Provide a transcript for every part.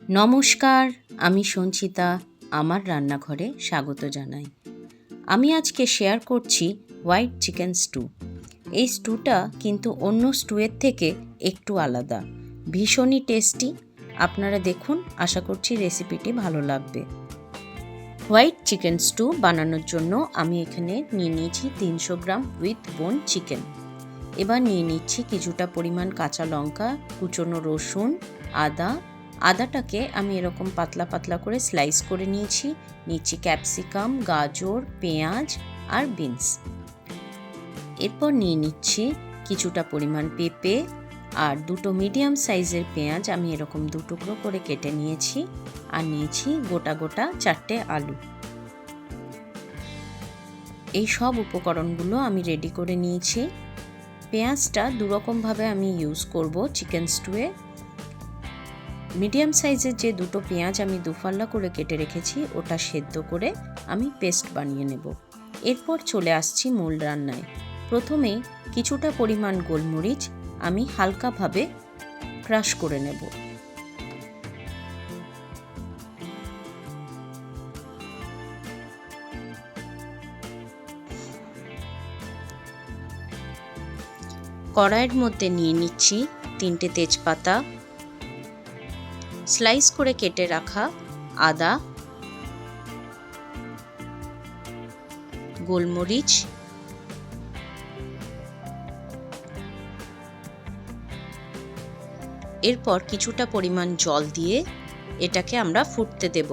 নমস্কার, আমি সঞ্চিতা। আমার রান্নাঘরে স্বাগত জানাই। আমি আজকে শেয়ার করছি হোয়াইট চিকেন স্টু। এই স্টুটা কিন্তু অন্য স্টুয়ের থেকে একটু আলাদা, ভীষণই টেস্টি। আপনারা দেখুন, আশা করছি রেসিপিটি ভালো লাগবে। হোয়াইট চিকেন স্টু বানানোর জন্য আমি এখানে নিয়ে নিয়েছি 300 গ্রাম উইথ বোন চিকেন। এবার নিয়ে নিচ্ছি কিছুটা পরিমাণ কাঁচা লঙ্কা, কুচনো রসুন, আদাটাকে আমি এরকম পাতলা পাতলা করে স্লাইস করে নিচ্ছি ক্যাপসিকাম, গাজর, পেঁয়াজ আর বিনস। এরপর নিয়ে নিচ্ছি কিছুটা পরিমাণ পেঁপে আর দুটো মিডিয়াম সাইজের পেঁয়াজ আমি এরকম দু টুকরো করে কেটে নিয়েছি, আর নিয়েছি গোটা গোটা 4টে আলু। এই সব উপকরণগুলো আমি রেডি করে নিয়েছি। পেঁয়াজটা দুরকমভাবে আমি ইউজ করব চিকেন স্টুয়ে। মিডিয়াম সাইজের যে দুটো পেঁয়াজ আমি দুফাল্লা করে কেটে রেখেছি, ওটা সেদ্ধ করে আমি পেস্ট বানিয়ে নেব। এরপর চলে আসছি মূল রান্নায়। প্রথমেই কিছুটা পরিমাণ গোলমরিচ আমি হালকাভাবে ক্রাশ করে নেব। কড়াইয়ের মধ্যে নিয়ে নিচ্ছি 3টে তেজপাতা, স্লাইস করে কেটে রাখা আদা, গোলমরিচ, এরপর কিছুটা পরিমাণ জল দিয়ে এটাকে আমরা ফুটতে দেব।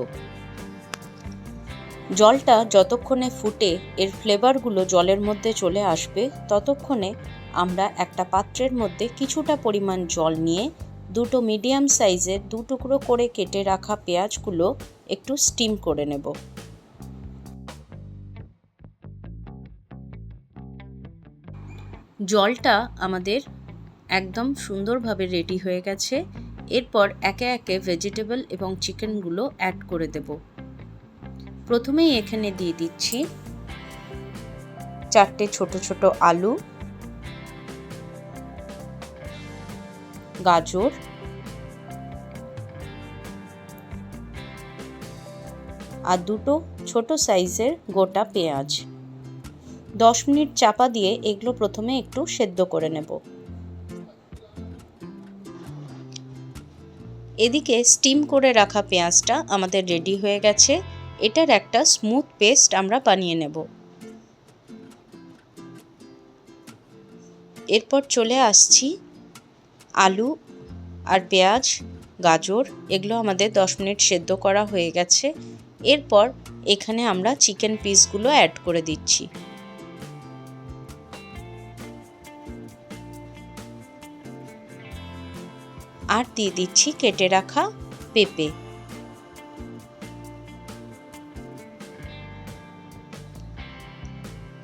জলটা যতক্ষণে ফুটে এর ফ্লেভারগুলো জলের মধ্যে চলে আসবে, ততক্ষণে আমরা একটা পাত্রের মধ্যে কিছুটা পরিমাণ জল নিয়ে দুটো মিডিয়াম সাইজের দু টুকরো করে কেটে রাখা পেঁয়াজগুলো একটু স্টিম করে নেব। জলটা আমাদের একদম সুন্দরভাবে রেডি হয়ে গেছে। এরপর একে একে ভেজিটেবল এবং চিকেনগুলো অ্যাড করে দেব। প্রথমেই এখানে দিয়ে দিচ্ছি 4টে ছোট ছোট আলু, গাজর, আর দুটো ছোট সাইজের গোটা পেঁয়াজ। 10 মিনিট চাপা দিয়ে এগুলো প্রথমে একটু সেদ্ধ করে নেব। এদিকে স্টিম করে রাখা পেঁয়াজটা আমাদের রেডি হয়ে গেছে। এটার একটা স্মুথ পেস্ট আমরা বানিয়ে নেব। এরপর চলে আসছি আলু আর পেঁয়াজ, গাজর, এগুলো আমাদের 10 মিনিট সেদ্ধ করা হয়ে গেছে। এরপর এখানে আমরা চিকেন পিসগুলো অ্যাড করে দিচ্ছি। আর দিয়ে দিচ্ছি কেটে রাখা পেঁপে।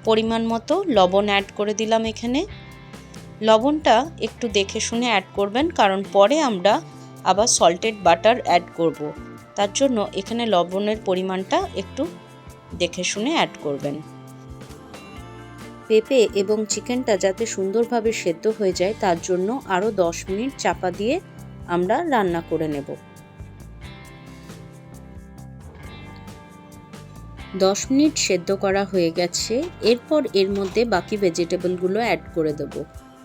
পরিমাণ মতো লবণ অ্যাড করে দিলাম এখানে। লবণটা একটু দেখে শুনে অ্যাড করবেন, কারণ পরে আমরা আবার সল্টেড বাটার অ্যাড করব। তার জন্য এখানে লবণের পরিমাণটা একটু দেখে শুনে অ্যাড করবেন। পেঁপে এবং চিকেনটা যাতে সুন্দরভাবে সেদ্ধ হয়ে যায়, তার জন্য আরও 10 মিনিট চাপা দিয়ে আমরা রান্না করে নেব। 10 মিনিট সেদ্ধ করা হয়ে গেছে। এরপর এর মধ্যে বাকি ভেজিটেবলগুলো অ্যাড করে দেব।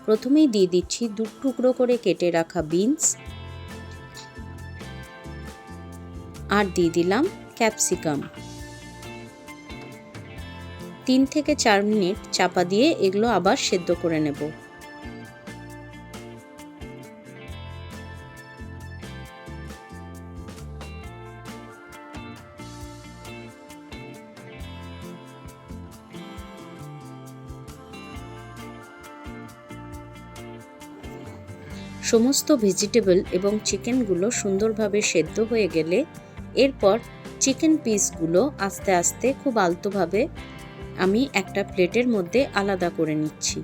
প্রথমেই দিয়ে দিচ্ছি 2 টুকরো করে কেটে রাখা বিনস, আর দিয়ে দিলাম ক্যাপসিকাম। 3 থেকে 4 মিনিট চাপা দিয়ে এগুলো আবার সেদ্ধ করে নেব। সমস্ত ভেজিটেবল এবং চিকেনগুলো সুন্দরভাবে সেদ্ধ হয়ে গেলে এরপর চিকেন পিসগুলো আস্তে আস্তে খুব আলতোভাবে আমি একটা প্লেটের মধ্যে আলাদা করে নিচ্ছি।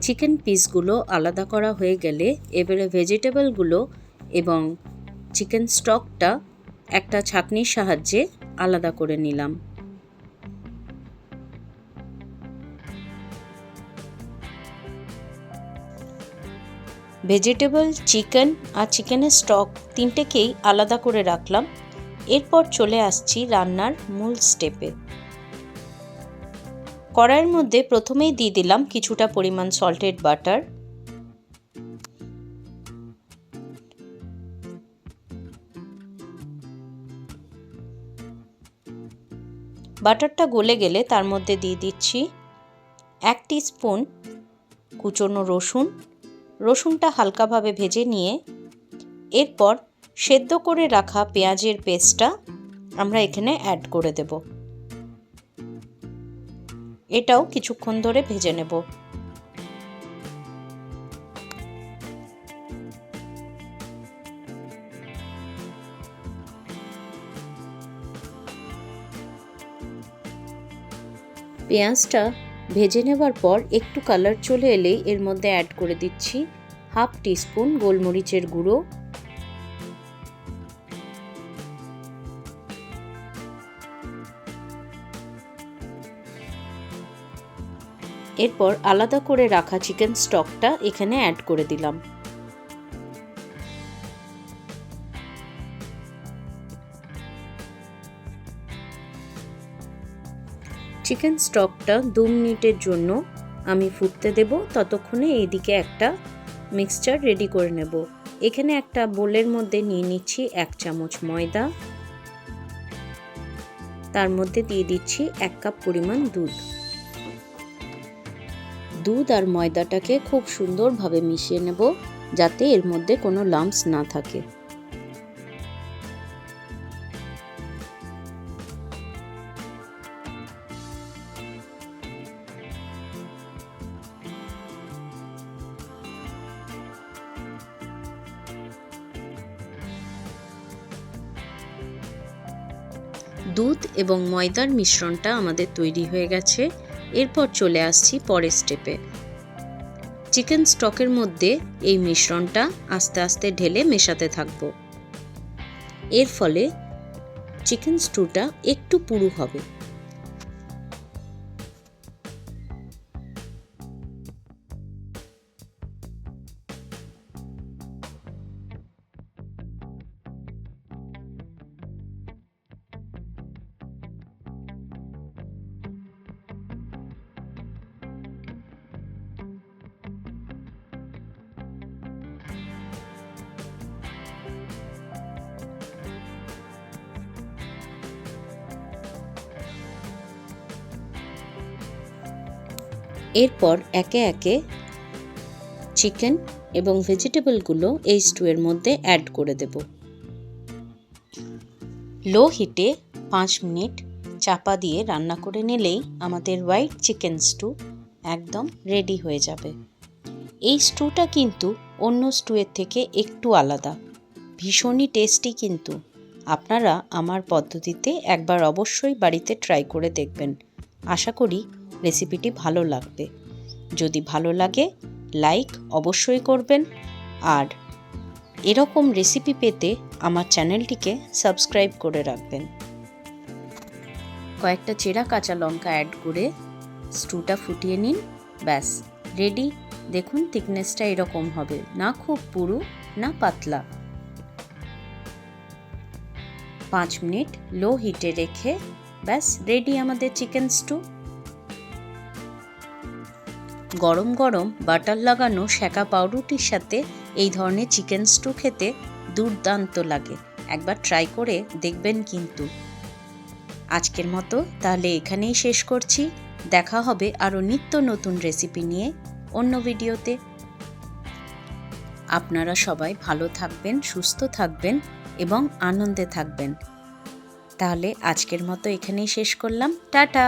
চিকেন পিসগুলো আলাদা করা হয়ে গেলে এবারে ভেজিটেবলগুলো এবং চিকেন স্টকটা একটা ছাঁকনির সাহায্যে আলাদা করে নিলাম। ভেজিটেবল, চিকেন আর চিকেনের স্টক তিনটেকেই আলাদা করে রাখলাম। এরপর চলে আসছি রান্নার মূল স্টেপে। কড়াইয়ের মধ্যে প্রথমেই দিয়ে দিলাম কিছুটা পরিমাণ সল্টেড বাটার। বাটারটা গলে গেলে তার মধ্যে দিয়ে দিচ্ছি 1 টিস্পুন কুচনো রসুন। রসুনটা হালকাভাবে ভেজে নিয়ে এরপর সেদ্ধ করে রাখা পেঁয়াজের পেস্টটা আমরা এখানে অ্যাড করে দেব। এটাও কিছুক্ষণ ধরে ভেজে নেব। পেঁয়াজটা ভেজে নেবার পর একটু কালার চলে এলেই এর মধ্যে অ্যাড করে দিচ্ছি 1/2 টিস্পুন গোলমরিচের গুঁড়ো, এরপর আলাদা করে রাখা চিকেন স্টকটা এখানে অ্যাড করে দিলাম। চিকেন স্টকটা 2 মিনিটের জন্য আমি ফুটতে দেব। ততক্ষণে এইদিকে একটা মিক্সচার রেডি করে নেব। এখানে একটা বোলের মধ্যে নিয়ে নিচ্ছি 1 চামচ ময়দা, তার মধ্যে দিয়ে দিচ্ছি 1 কাপ পরিমাণ দুধ। দুধ আর ময়দাটাকে খুব সুন্দরভাবে মিশিয়ে নেব যাতে এর মধ্যে কোনো লাম্পস না থাকে। দুধ এবং ময়দার মিশ্রণটা আমাদের তৈরি হয়ে গেছে। এরপর চলে আসছি পরের স্টেপে। চিকেন স্টকের মধ্যে এই মিশ্রণটা আস্তে আস্তে ঢেলে মেশাতে থাকব। এর ফলে চিকেন স্টুটা একটু পুরু হবে। এরপর একে একে চিকেন এবং ভেজিটেবলগুলো এই স্টুয়ের মধ্যে অ্যাড করে দেব। লো হিটে 5 মিনিট চাপা দিয়ে রান্না করে নিলেই আমাদের হোয়াইট চিকেন স্টু একদম রেডি হয়ে যাবে। এই স্টুটা কিন্তু অন্য স্টুয়ের থেকে একটু আলাদা, ভীষণই টেস্টি। কিন্তু আপনারা আমার পদ্ধতিতে একবার অবশ্যই বাড়িতে ট্রাই করে দেখবেন। আশা করি রেসিপিটি ভালো লাগবে। যদি ভালো লাগে লাইক অবশ্যই করবেন, আর এরকম রেসিপি পেতে আমার চ্যানেলটিকে সাবস্ক্রাইব করে রাখবেন। কয়েকটা চেরা কাঁচা লঙ্কা অ্যাড করে স্টুটা ফুটিয়ে নিন, ব্যাস রেডি। দেখুন থিকনেসটা এরকম হবে, না খুব পুরু না পাতলা। 5 মিনিট লো হিটে রেখে ব্যাস রেডি আমাদের চিকেন স্টু। গরম গরম বাটার লাগানো সেকা পাউরুটির সাথে এই ধরনের চিকেন স্টু খেতে দুর্দান্ত লাগে। একবার ট্রাই করে দেখবেন কিন্তু। আজকের মতো তাহলে এখানেই শেষ করছি। দেখা হবে আরও নিত্য নতুন রেসিপি নিয়ে অন্য ভিডিওতে। আপনারা সবাই ভালো থাকবেন, সুস্থ থাকবেন এবং আনন্দে থাকবেন। তাহলে আজকের মতো এখানেই শেষ করলাম। টাটা।